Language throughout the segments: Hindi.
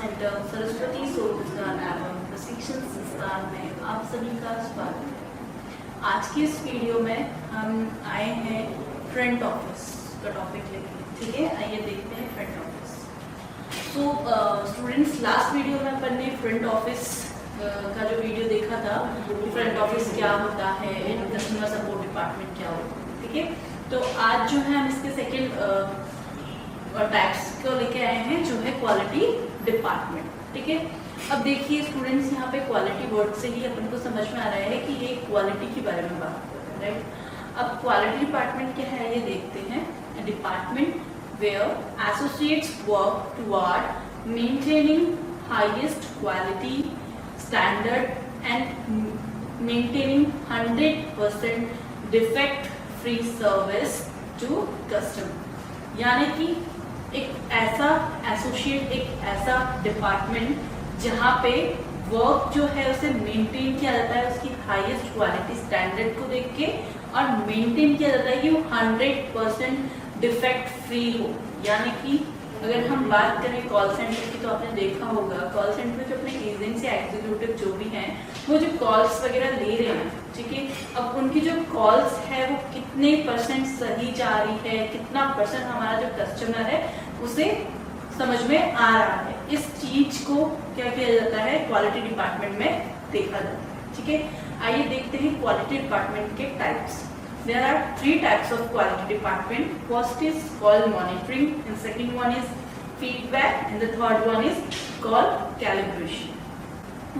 सेंटर सरस्वती स्वरोजगार एवं प्रशिक्षण संस्थान में आप सभी का स्वागत है। आज की इस वीडियो में हम आए हैं फ्रंट ऑफिस का टॉपिक लेके। ठीक है, आइए देखते हैं फ्रंट ऑफिस। तो स्टूडेंट्स, लास्ट वीडियो में अपन ने फ्रंट ऑफिस का जो वीडियो देखा था, फ्रंट ऑफिस क्या होता है, कस्टमर सपोर्ट डिपार्टमेंट क्या होता है। ठीक है, तो आज जो है हम इसके सेकेंड टैक्स को लेके आए हैं, जो है क्वालिटी डिपार्टमेंट। ठीक है, अब देखिए स्टूडेंट्स, यहाँ पे क्वालिटी वर्ड से ही अपन को समझ में आ रहा है कि ये क्वालिटी के बारे में बात कर रहे हैं, राइट। अब क्वालिटी डिपार्टमेंट क्या है ये देखते हैं। Department where associates work toward maintaining highest quality standard and maintaining 100% defect free service to customer. यानी कि एक ऐसा एसोसिएट, एक ऐसा डिपार्टमेंट जहाँ पे वर्क जो है उसे मेंटेन किया जाता है उसकी हाईएस्ट क्वालिटी स्टैंडर्ड को देख के, और मेंटेन किया जाता है कि वो 100% डिफेक्ट फ्री हो। यानी कि अगर हम बात करें कॉल सेंटर की, तो आपने देखा होगा कॉल सेंटर में जो अपने एजेंट्स या एग्जीक्यूटिव जो भी हैं, वो जो कॉल्स वगैरह ले रहे हैं, ठीक है, अब उनकी जो कॉल्स है वो कितने % सही जा रही है, कितना % हमारा जो कस्टमर है उसे समझ में आ रहा है, इस चीज को क्या किया जाता है, क्वालिटी डिपार्टमेंट में देखा जाता है। ठीक है, आइए देखते हैं क्वालिटी डिपार्टमेंट के types. There are 3 types of quality department. First is called monitoring, and second one is feedback, and the third one is called calibration.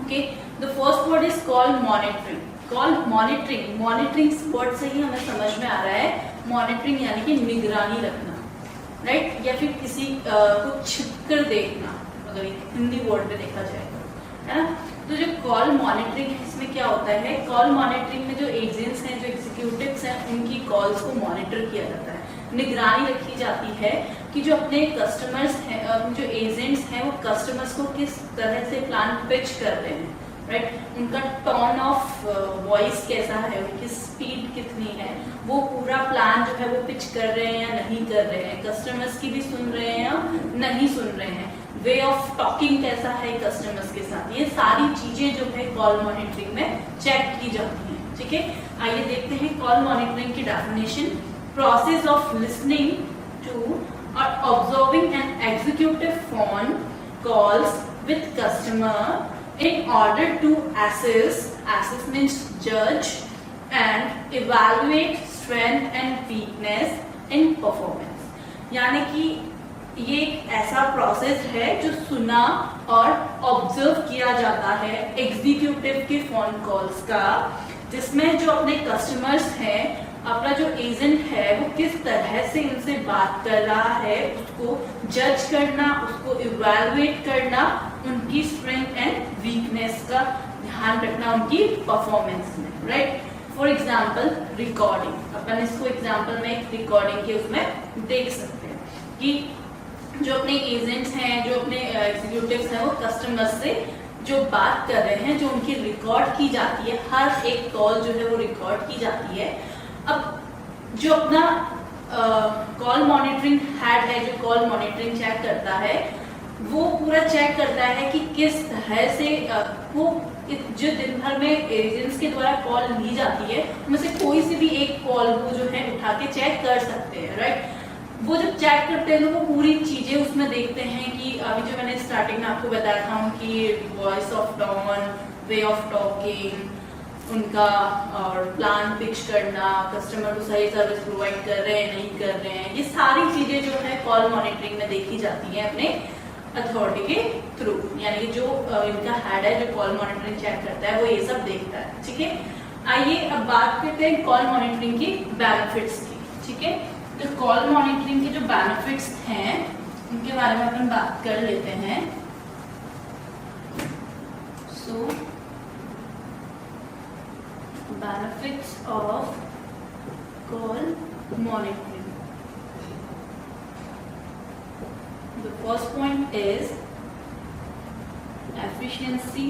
Okay, the first word is called monitoring. Called monitoring. Monitoring word से ही हमें समझ में आ रहा है monitoring यानी कि निगरानी रखना, right? या फिर किसी को छिपकर देखना, अगर हिंदी वर्ड में देखा जाए, है ना। तो जो कॉल मॉनिटरिंग है, इसमें क्या होता है, कॉल मॉनिटरिंग में जो एजेंट्स हैं, जो एग्जीक्यूटिव्स हैं, उनकी कॉल्स को मॉनिटर किया जाता है, निगरानी रखी जाती है कि जो अपने कस्टमर्स हैं, जो एजेंट्स हैं, वो कस्टमर्स को किस तरह से प्लान पिच कर रहे हैं, राइट। उनका टोन ऑफ वॉइस कैसा है, उनकी स्पीड कितनी है, वो पूरा प्लान जो है वो पिच कर रहे हैं या नहीं कर रहे हैं, कस्टमर्स की भी सुन रहे हैं या नहीं सुन रहे हैं, वे ऑफ टॉकिंग कैसा है कस्टमर्स के साथ, ये सारी चीजें जो है कॉल मॉनिटरिंग में चेक की जाती हैं। ठीक है, आइए देखते हैं कॉल मॉनिटरिंग की definition. Process of listening to और observing and executive phone calls with customer in order to assess means judge and evaluate strength and weakness in performance। यानी कि ये एक ऐसा प्रोसेस है जो सुना और ऑब्जर्व किया जाता है एग्जीक्यूटिव के फोन कॉल्स का, जिसमें जो अपने कस्टमर्स हैं, अपना जो एजेंट है वो किस तरह से उनसे बात कर रहा है, उसको जज करना, उसको इवैल्यूएट करना, उनकी स्ट्रेंथ एंड वीकनेस का ध्यान रखना उनकी परफॉर्मेंस में, राइट। फॉर एग्जाम्पल रिकॉर्डिंग, अपन इसको एग्जाम्पल में एक रिकॉर्डिंग के उसमें देख सकते हैं कि जो अपने एजेंट्स हैं, जो अपने एग्जीक्यूटिव्स हैं, वो कस्टमर्स से जो बात कर रहे हैं, जो उनकी रिकॉर्ड की जाती है, हर एक कॉल जो है वो रिकॉर्ड की जाती है। अब जो अपना कॉल मॉनिटरिंग हेड है, जो कॉल मॉनिटरिंग चेक करता है, वो पूरा चेक करता है कि किस तरह से वो जो दिन भर में एजेंट्स के द्वारा कॉल ली जाती है, उनमें से कोई सी भी एक कॉल वो जो है उठा के चेक कर सकते हैं, राइट। वो जब चेक करते हैं तो वो पूरी चीजें उसमें देखते हैं कि अभी जो मैंने स्टार्टिंग में आपको बताया था कि voice of tone, way of talking, उनका और प्लान पिच करना, कस्टमर को सही सर्विस प्रोवाइड कर रहे हैं नहीं कर रहे हैं, ये सारी चीजें जो है कॉल मॉनिटरिंग में देखी जाती हैं अपने अथॉरिटी के थ्रू। यानी कि जो इनका हेड है, जो कॉल मॉनिटरिंग चेक करता है, वो ये सब देखता है। ठीक है, आइए अब बात करते हैं कॉल मॉनिटरिंग की बेनिफिट्स की। ठीक है, तो कॉल मॉनिटरिंग के जो बेनिफिट्स हैं उनके बारे में अपन बात कर लेते हैं। सो benefits of call monitoring. The first point is efficiency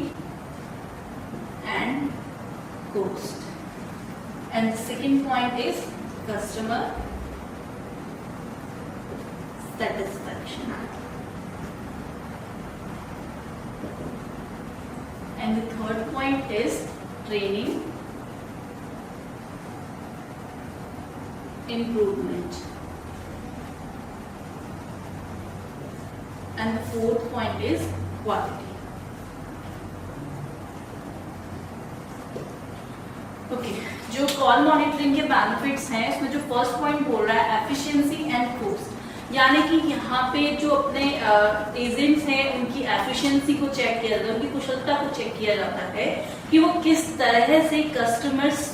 and cost, and the second point is customer satisfaction. and the third point is training improvement, and the fourth point is quality. Okay, जो कॉल मॉनिटरिंग के बेनिफिट्स हैं इसमें जो फर्स्ट पॉइंट बोल रहा है एफिशिएंसी एंड कॉस्ट, यानी कि यहाँ पे जो अपने एजेंट्स हैं उनकी एफिशिएंसी को चेक किया जाता है, उनकी कुशलता को चेक किया जाता है कि वो किस तरह से कस्टमर्स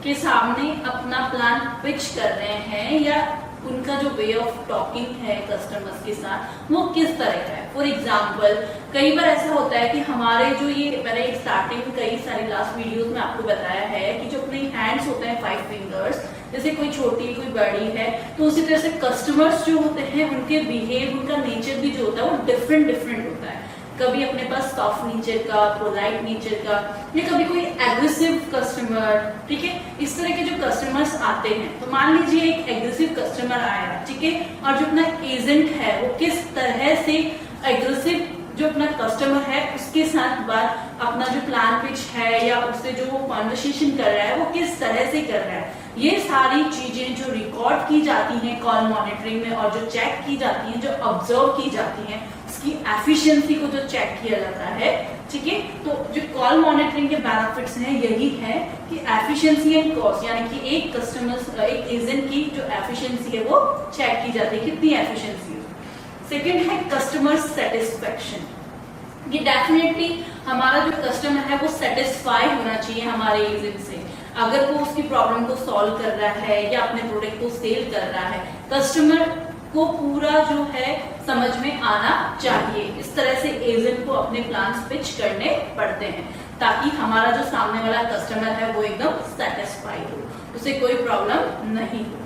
के सामने अपना प्लान पिच कर रहे हैं या उनका जो वे ऑफ टॉकिंग है कस्टमर्स के साथ वो किस तरह का है। फॉर एग्जाम्पल कई बार ऐसा होता है कि हमारे जो ये मैंने स्टार्टिंग कई सारी लास्ट वीडियोस में आपको बताया है कि जो अपने हैंड्स होते हैं 5 फिंगर्स, जैसे कोई छोटी कोई बड़ी है, तो उसी तरह से कस्टमर्स जो होते हैं उनके बिहेव, उनका नेचर भी जो होता है वो डिफरेंट होता है। कभी अपने पास सॉफ्ट नेचर का, पोलाइट नेचर का, या कभी कोई एग्रेसिव कस्टमर, ठीक है। इस तरह के जो कस्टमर्स आते हैं, तो मान लीजिए एक एग्रेसिव कस्टमर आया, ठीक है, और जो अपना एजेंट है वो किस तरह से एग्रेसिव जो अपना कस्टमर है उसके साथ बात अपना जो प्लान पिच है या उससे जो वो कॉन्वर्सेशन कर रहा है वो किस तरह से कर रहा है, ये सारी चीजें जो रिकॉर्ड की जाती हैं कॉल मॉनिटरिंग में और जो चेक की जाती हैं, जो ऑब्जर्व की जाती हैं, उसकी एफिशिएंसी को जो चेक किया जाता है, ठीक है। तो जो कॉल मॉनिटरिंग के बेनिफिट्स हैं यही है कि एफिशिएंसी एंड कॉस्ट, यानी कि एक एजेंट की जो एफिशिएंसी है वो चेक की जाती है, कितनी एफिशिएंसी है। सेकेंड है कस्टमर सेटिस्फेक्शन, ये डेफिनेटली हमारा जो कस्टमर है वो सेटिस्फाई होना चाहिए हमारे एजेंट से। अगर वो उसकी प्रॉब्लम को सॉल्व कर रहा है या अपने प्रोडक्ट को सेल कर रहा है, कस्टमर को पूरा जो है समझ में आना चाहिए। इस तरह से एजेंट को अपने प्लान्स पिच करने पड़ते हैं ताकि हमारा जो सामने वाला कस्टमर है वो एकदम सेटिस्फाइड हो, उसे कोई प्रॉब्लम नहीं हो।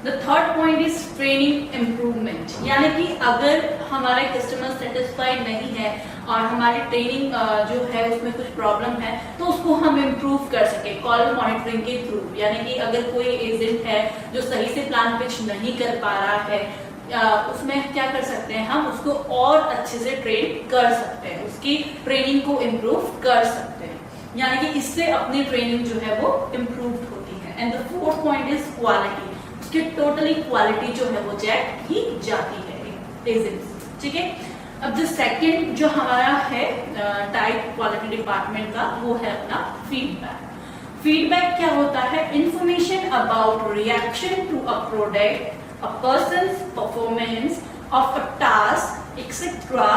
The third point is training improvement, यानी कि अगर हमारे कस्टमर सेटिस्फाइड नहीं है और हमारी ट्रेनिंग जो है उसमें कुछ प्रॉब्लम है तो उसको हम इम्प्रूव कर सके कॉल मॉनिटरिंग के थ्रू। यानी कि अगर कोई एजेंट है जो सही से प्लान पिच नहीं कर पा रहा है, उसमें क्या कर सकते हैं, हम उसको और अच्छे से ट्रेन कर सकते हैं, उसकी ट्रेनिंग को इम्प्रूव कर सकते हैं, यानी कि इससे अपनी ट्रेनिंग जो है वो इम्प्रूव होती है। And the fourth point is quality, उसकी टोटली क्वालिटी जो है वो चेक की जाती है एजेंट, ठीक है। अब जो सेकंड जो हमारा है टाइप क्वालिटी डिपार्टमेंट का वो है अपना फीडबैक। फीडबैक क्या होता है, information about reaction to a product, a person's performance of a task etc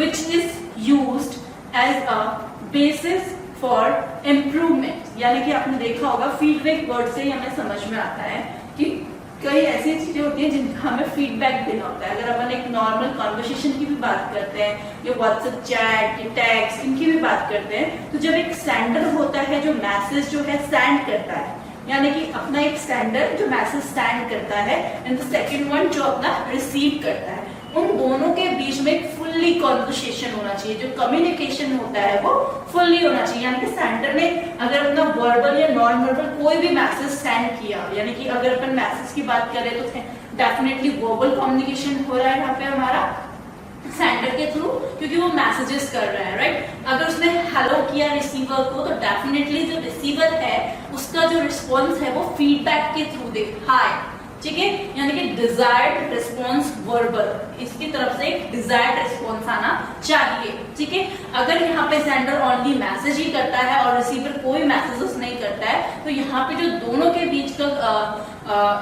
which is used as a basis for improvement। यानी कि आपने देखा होगा फीडबैक वर्ड से ही हमें समझ में आता है कि कई ऐसी चीजें होती हैं जिनका हमें फीडबैक देना होता है। अगर अपन एक नॉर्मल कॉन्वर्सेशन की भी बात करते हैं या व्हाट्सएप चैट या टेक्स्ट इनकी भी बात करते हैं, तो जब एक सेंडर होता है जो मैसेज जो है सेंड करता है, यानी कि अपना एक सेंडर जो मैसेज सेंड करता है एंड द सेकंड वन जो अपना रिसीव करता है, उन दोनों के बीच में फुल्ली कॉन्वर्सेशन होना चाहिए, जो कम्युनिकेशन होता है वो फुल्ली होना चाहिए। यानी कि सेंडर ने अगर अपना वर्बल या नॉन वर्बल कोई भी मैसेज सेंड किया, यानी कि अगर अपन मैसेज की बात करें तो डेफिनेटली वर्बल कम्युनिकेशन हो रहा है यहाँ पे हमारा सेंडर के थ्रू, क्योंकि वो मैसेजेस कर रहा है, राइट। अगर उसने हेलो किया रिसीवर को तो डेफिनेटली जो रिसीवर है उसका जो रिस्पॉन्स है वो फीडबैक के थ्रू दे, हाय, ठीक है, यानी कि डिजायर्ड रिस्पॉन्स वर्बल, इसकी तरफ से एक डिजायर्ड रिस्पॉन्स आना चाहिए, ठीक है। अगर यहाँ पे सेंडर ओनली मैसेज ही करता है और रिसीवर कोई मैसेजेस नहीं करता है तो यहाँ पे जो दोनों के बीच का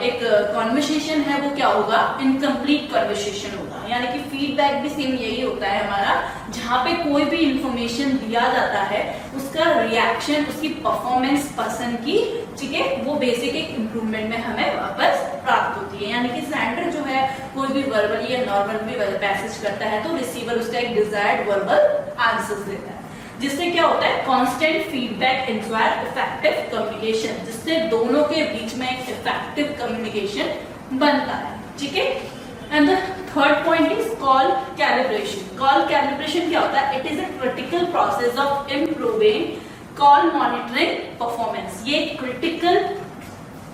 एक कॉन्वर्सेशन है वो क्या होगा, इनकम्प्लीट कॉन्वर्सेशन होगा। यानी कि फीडबैक भी सेम यही होता है हमारा, जहाँ पे कोई भी इंफॉर्मेशन दिया जाता है उसका रिएक्शन, उसकी परफॉर्मेंस पर्सन की, ठीक है, वो बेसिक एक इम्प्रूवमेंट में हमें वापस प्राप्त होती है। यानी कि सेंडर जो है कोई भी वर्बल या नॉर्मल भी मैसेज करता है तो रिसीवर उसका एक डिजायर्ड वर्बल आंसर देता है, जिससे क्या होता है, constant feedback inspire effective communication, जिससे दोनों के बीच में एक इफेक्टिव कम्युनिकेशन बनता है, ठीक है। And the third point is call calibration. Call calibration क्या होता है, it is a critical process of improving call monitoring performance. ये क्रिटिकल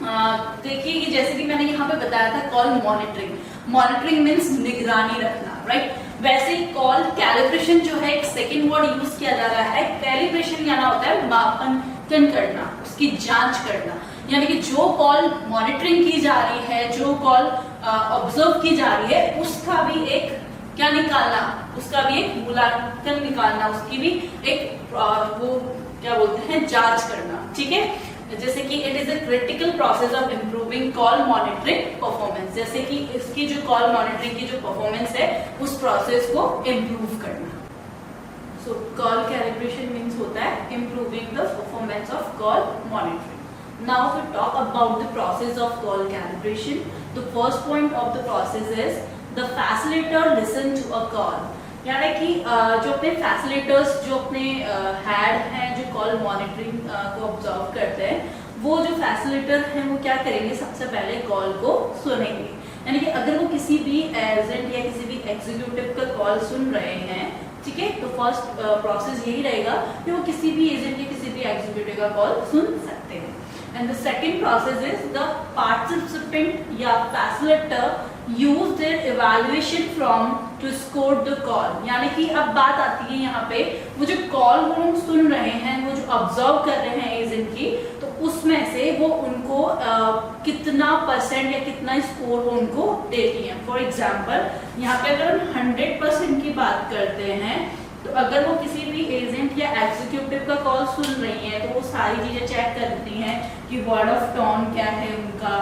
देखिए कि जैसे कि मैंने यहाँ पे बताया था कॉल मॉनिटरिंग, मॉनिटरिंग मीन्स निगरानी रखना, राइट। वैसे ही कॉल कैलिब्रेशन जो है एक सेकेंड वर्ड यूज किया जा रहा है, कैलिब्रेशन आना होता है मापांकन करना, उसकी जांच करना, यानी कि जो कॉल मॉनिटरिंग की जा रही है, जो कॉल ऑब्जर्व की जा रही है, उसका भी एक क्या निकालना, उसका भी एक मूल्यांकन निकालना, उसकी भी एक वो क्या बोलते हैं, जांच करना, ठीक है। जैसे कि it is a critical process of improving call monitoring performance, जैसे कि इसकी जो कॉल मॉनिटरिंग की जो परफॉर्मेंस है उस प्रोसेस को इम्प्रूव करना। सो कॉल कैलिब्रेशन मीन्स होता है improving the performance of call monitoring. Now we talk about the process of call calibration. The first point of the process is the facilitator listen to a call, यानी कि जो अपने फैसिलिटेटर्स, जो अपने हेड हैं, जो कॉल मॉनिटरिंग को ऑब्जर्व करते हैं, वो जो फैसिलिटेटर हैं वो क्या करेंगे, सबसे पहले कॉल को सुनेंगे। यानी कि अगर वो किसी भी एजेंट या किसी भी एग्जीक्यूटिव का कॉल सुन रहे हैं, ठीक है, तो फर्स्ट प्रोसेस यही रहेगा कि वो किसी भी एजेंट या किसी भी एग्जीक्यूटिव का कॉल सुन सकते हैं। And the second process is the participant या facilitator use their evaluation from to score the call, यानी कि अब बात आती है यहाँ पे वो जो कॉल वो लोग सुन रहे हैं, वो जो ऑब्जर्व कर रहे हैं एजेंट की, तो उसमें से वो उनको कितना परसेंट या कितना स्कोर वो उनको देती हैं। फॉर एग्जाम्पल यहाँ पे अगर हम 100% की बात करते हैं, तो अगर वो किसी भी एजेंट या एग्जीक्यूटिव का कॉल सुन रही हैं तो वो सारी चीजें चेक करती हैं कि वर्ड ऑफ टोन क्या है उनका,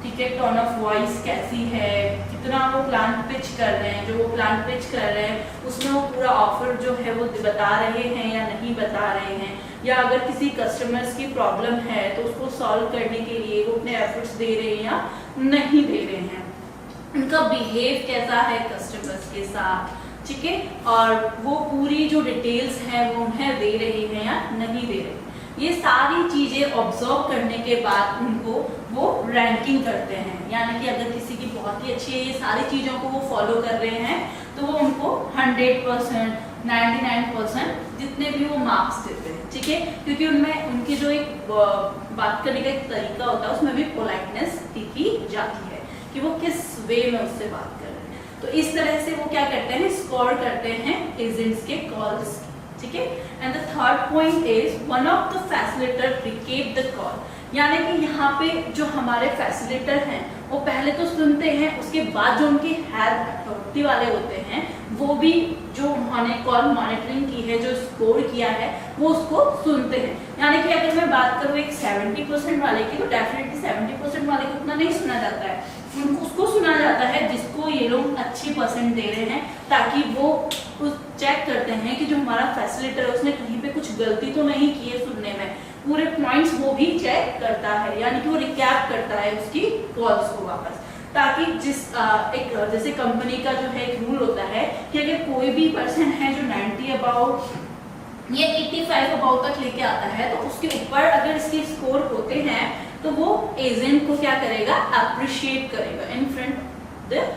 ठीक है, टोन ऑफ वॉइस कैसी है, कितना वो प्लान पिच कर रहे हैं, जो वो प्लान पिच कर रहे हैं उसमें वो पूरा ऑफर जो है वो बता रहे हैं या नहीं बता रहे हैं, या अगर किसी कस्टमर्स की प्रॉब्लम है तो उसको सॉल्व करने के लिए वो अपने एफर्ट्स दे रहे हैं या नहीं दे रहे हैं, उनका बिहेव कैसा है कस्टमर्स के साथ, ठीक है, और वो पूरी जो डिटेल्स हैं वो उन्हें दे रहे हैं या नहीं दे रहे। ये सारी चीजें ऑब्जर्व करने के बाद उनको वो रैंकिंग करते हैं, यानी कि अगर किसी की बहुत ही अच्छी है, ये सारी चीजों को वो फॉलो कर रहे हैं, तो वो उनको 100%, 99% जितने भी वो मार्क्स देते हैं, ठीक है, क्योंकि उनमें उनकी जो एक बात करने का एक तरीका होता है उसमें भी पोलाइटनेस दिखी जाती है कि वो किस वे में उससे बात कर रहे हैं। तो इस तरह से वो क्या करते हैं, स्कोर करते हैं एजेंट्स के कॉल्स, ठीक है। And the third point is one of the facilitator recap the call, यानी कि यहाँ पे जो हमारे फैसिलिटेटर हैं वो पहले तो सुनते हैं, उसके बाद जो उनके हेड अथॉरिटी वाले होते हैं वो भी जो उन्होंने कॉल मॉनिटरिंग की है, जो स्कोर किया है, वो उसको सुनते हैं। यानी कि अगर मैं बात करूँ एक 70% वाले की, तो डेफिनेटली 70% वाले को उतना नहीं सुना जाता है, उनको उसको सुना जाता है जिसको ये लोग अच्छी परसेंट दे रहे हैं, ताकि वो उस चेक करते हैं कि जो हमारा फैसिलिटेटर है उसने कहीं पे कुछ गलती तो नहीं की है सुनने में, पूरे पॉइंट्स वो भी चेक करता है, यानी कि वो रिकैप करता है उसकी कॉल्स को वापस, ताकि एक जैसे कंपनी का जो है एक रूल होता है कि अगर कोई भी पर्सन है जो 90 अबाउट या 85 अबाउट तक लेके आता है, तो उसके ऊपर अगर इसके स्कोर होते हैं तो वो एजेंट को क्या करेगा, अप्रिशिएट करेगा in front the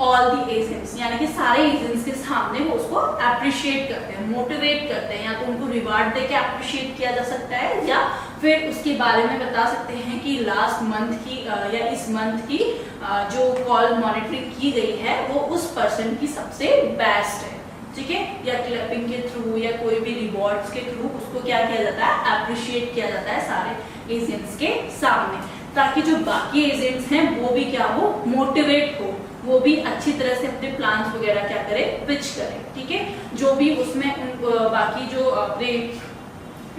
all the agents, यानी कि सारे एजेंट्स के सामने वो उसको अप्रिशिएट करते हैं, मोटिवेट करते हैं, या तो उनको रिवार्ड देके अप्रिशिएट किया जा सकता है, या फिर उसके बारे में बता सकते हैं कि लास्ट मंथ की या इस मंथ की जो कॉल मॉनिटरिंग की गई है वो उस पर्सन की सबसे बेस्ट है, ठीक है, या क्लैपिंग के थ्रू या कोई भी रिवॉर्ड्स के थ्रू उसको क्या किया जाता है, अप्रिशिएट किया जाता है सारे एजेंट्स के सामने, ताकि जो बाकी एजेंट्स हैं वो भी क्या हो, मोटिवेट हो, वो भी अच्छी तरह से अपने प्लान्स वगैरह क्या करें, पिच करें, ठीक है, जो भी उसमें बाकी जो अपने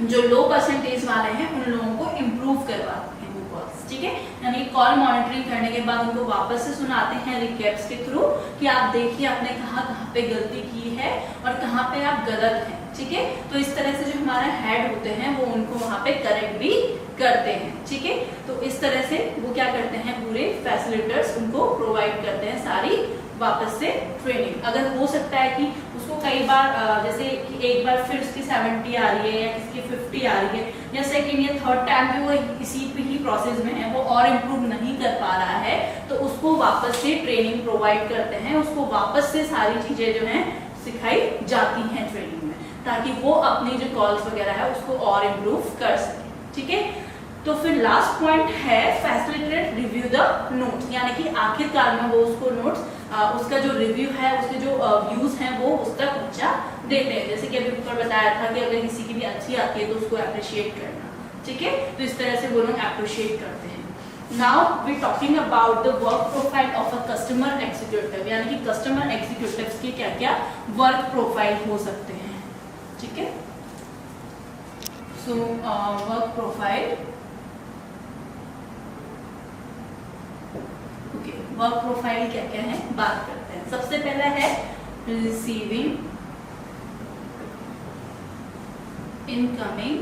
जो लो परसेंटेज वाले हैं उन लोगों को इम्प्रूव करवाते हैं वो कॉल्स, ठीक है, यानी कॉल मॉनिटरिंग करने के बाद उनको वापस से सुनाते हैं रिकैप्स के थ्रू कि आप देखिए आपने कहाँ पे गलती की है और कहाँ पे आप गलत हैं, ठीक है, तो इस तरह से जो हमारे हेड होते हैं वो उनको वहाँ पे करेक्ट भी करते हैं, ठीक है, तो इस तरह से वो क्या करते हैं, पूरे फैसिलिटेटर्स उनको प्रोवाइड करते हैं सारी वापस से ट्रेनिंग। अगर हो सकता है कि उसको कई बार जैसे कि एक बार फिर उसकी 70 आ रही है या किसकी 50 आ रही है, या सेकेंड या थर्ड टाइम भी वो इसी पे ही प्रोसेस में है, वो और इम्प्रूव नहीं कर पा रहा है, तो उसको वापस से ट्रेनिंग प्रोवाइड करते हैं, उसको वापस से सारी चीजें जो हैं सिखाई जाती हैं ट्रेनिंग में, ताकि वो अपनी जो कॉल्स वगैरह है उसको और इम्प्रूव कर सके, ठीक है। तो फिर लास्ट पॉइंट है फैसिलिटेट रिव्यू द नोट्स, यानी कि आखिरकार में वो उसको नोट्स उसका जो रिव्यू है, उसके जो व्यूज हैं वो उस तक पहुंचा देते हैं। जैसे कि अभी ऊपर बताया था कि अगर किसी की भी अच्छी आती है तो उसको अप्रिशिएट करना, ठीक है, तो इस तरह से वो लोग अप्रिशिएट करते हैं। Now we talking about the work profile of a customer executive, यानी कि कस्टमर एग्जीक्यूटिव्स के क्या क्या वर्क प्रोफाइल हो सकते हैं, ठीक है। So work profile, okay, work profile क्या क्या है बात करते हैं। सबसे पहला है रिसीविंग इनकमिंग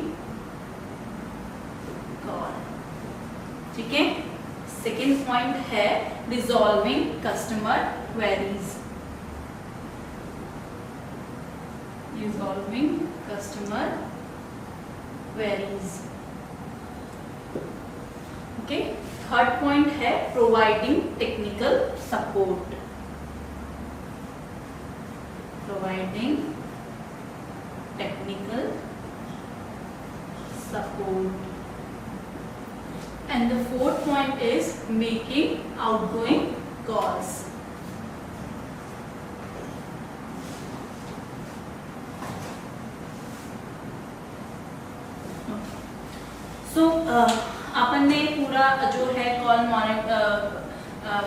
कॉल, ठीक है। सेकेंड पॉइंट है resolving customer queries, resolving customer queries, okay. Third point है providing technical support, providing technical support, and the fourth point is making outgoing calls. So अपन ने पूरा जो है कॉल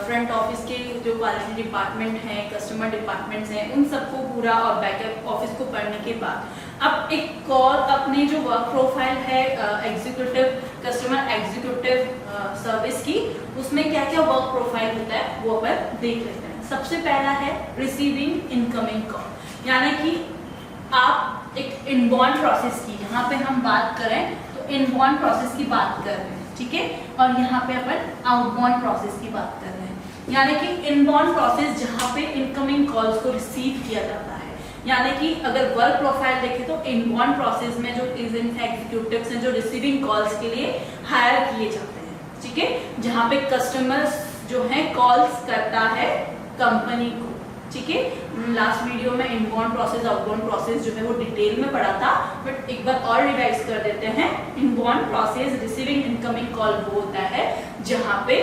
फ्रंट ऑफिस के जो क्वालिटी डिपार्टमेंट है, कस्टमर डिपार्टमेंट्स हैं, उन सबको पूरा और बैकअप ऑफिस को पढ़ने के बाद अब एक कॉल अपने जो वर्क प्रोफाइल है एग्जीक्यूटिव कस्टमर एग्जीक्यूटिव सर्विस की, उसमें क्या क्या वर्क प्रोफाइल होता है वो अपन देख लेते हैं। सबसे पहला है रिसीविंग इनकमिंग कॉल, यानी कि आप एक इनबाउंड प्रोसेस की, यहाँ पे हम बात करें तो इनबाउंड प्रोसेस की बात कर रहे हैं, ठीक है, और यहाँ पे अपन आउटबाउंड प्रोसेस की बात कर रहे हैं। यानी कि इनबाउंड प्रोसेस जहाँ पे इनकमिंग कॉल्स को रिसीव किया जाता है, यानी कि अगर वर्क प्रोफाइल देखें तो इनबाउंड प्रोसेस में जो एग्जीक्यूटिव्स हैं जो रिसीविंग कॉल्स के लिए हायर किए जाते हैं, ठीक है, जहाँ पे कस्टमर्स जो है कॉल्स करता है कंपनी को, ठीक है। लास्ट वीडियो में इनबाउंड प्रोसेस आउटबाउंड प्रोसेस जो है वो डिटेल में पढ़ा था, बट एक बार और रिवाइज कर देते हैं। Inbound process receiving incoming call वो होता है जहां पे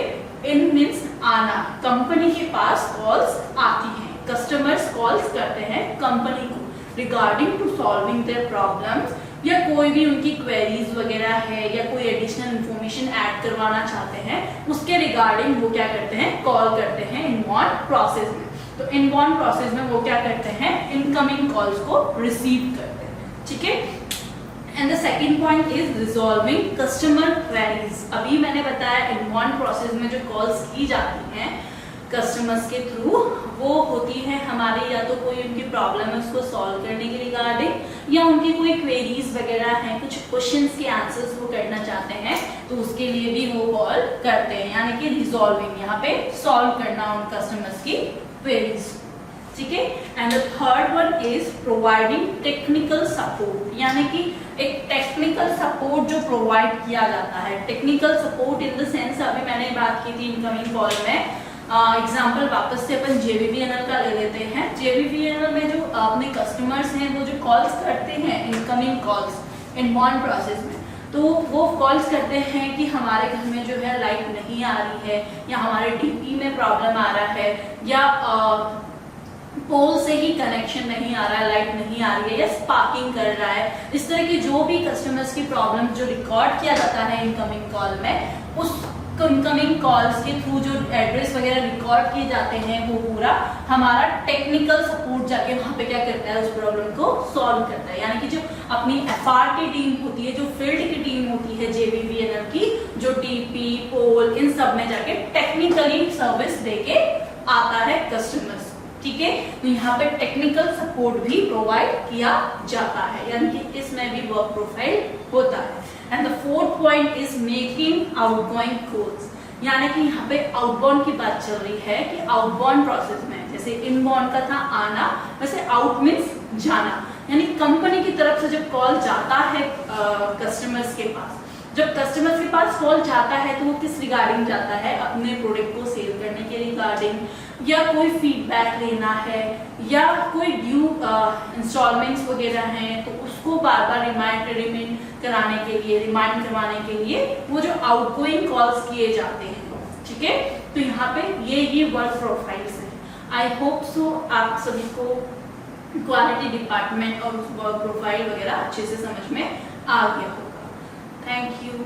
इन मीन्स आना, कंपनी के पास कॉल्स आती हैं, कस्टमर्स कॉल्स करते हैं कंपनी को regarding to solving their problems, या कोई भी उनकी क्वेरीज वगैरह है या कोई एडिशनल इंफॉर्मेशन ऐड करवाना चाहते हैं, उसके रिगार्डिंग वो क्या करते हैं कॉल करते हैं इनबाउंड प्रोसेस में। तो इनबाउंड प्रोसेस में वो क्या करते हैं इनकमिंग कॉल्स को रिसीव करते हैं, ठीक है। And the second point is resolving customer queries. अभी मैंने बताया इनबाउंड प्रोसेस में जो कॉल्स की जाती हैं कस्टमर्स के थ्रू, वो होती है हमारे या तो कोई उनकी प्रॉब्लम है उसको सॉल्व करने के रिगार्डिंग, या उनकी कोई क्वेरीज वगैरह हैं, कुछ क्वेश्चंस के आंसर्स वो करना चाहते हैं तो उसके लिए भी वो कॉल करते हैं, यानी कि रिजॉल्विंग, यहाँ पे सॉल्व करना उन कस्टमर्स की क्वेरीज, ठीक है। And the third one is providing technical support, यानी कि एक टेक्निकल सपोर्ट जो प्रोवाइड किया जाता है। Technical support in the sense, अभी मैंने बात की थी इनकमिंग कॉल में, एग्जाम्पल वापस से अपन JVVNL का ले लेते हैं। JVVNL में जो अपने कस्टमर्स हैं वो जो कॉल्स करते हैं इनकमिंग कॉल्स इनबाउंड प्रोसेस में, तो वो कॉल्स करते हैं कि हमारे घर में जो है लाइट नहीं आ रही है, या हमारे DP में प्रॉब्लम आ रहा है, या पोल से ही कनेक्शन नहीं आ रहा है, लाइट नहीं आ रही है, या स्पार्किंग कर रहा है। इस तरह की जो भी कस्टमर्स की प्रॉब्लम जो रिकॉर्ड किया जाता है इनकमिंग कॉल में, उस इनकमिंग कॉल्स के थ्रू जो एड्रेस वगैरह रिकॉर्ड किए जाते हैं वो पूरा हमारा टेक्निकल सपोर्ट जाके वहाँ पे क्या करता है उस प्रॉब्लम को सॉल्व करता है। यानी कि जो अपनी FR की टीम होती है, जो फील्ड की टीम होती है JVVNL की, जो DP पोल इन सब में जाके टेक्निकली सर्विस देके आता है कस्टमर्स, ठीक है। तो यहाँ पे टेक्निकल सपोर्ट भी प्रोवाइड किया जाता है, यानी कि इसमें भी वर्क प्रोफाइल होता है। And the fourth point is making outgoing calls, यानी कि यहाँ पे आउटबाउंड की बात चल रही है कि आउटबाउंड प्रोसेस में जैसे इनबाउंड का था आना, वैसे आउट मीन्स जाना, यानी कंपनी की तरफ से जब कॉल जाता है कस्टमर्स के पास, जब कस्टमर्स के पास कॉल जाता है तो वो किस रिगार्डिंग जाता है, अपने प्रोडक्ट को सेल करने के रिगार्डिंग, या कोई फीडबैक लेना है, या कोई ड्यू इंस्टॉलमेंट्स वगैरह हैं तो उसको बार बार रिमाइंड कराने के लिए, रिमाइंड करवाने के लिए वो जो आउटगोइंग कॉल्स किए जाते हैं, ठीक है। तो यहाँ पे ये वर्क प्रोफाइल्स है। आई होप सो आप सभी को क्वालिटी डिपार्टमेंट और वर्क प्रोफाइल वगैरह अच्छे से समझ में आ गया होगा। Thank you.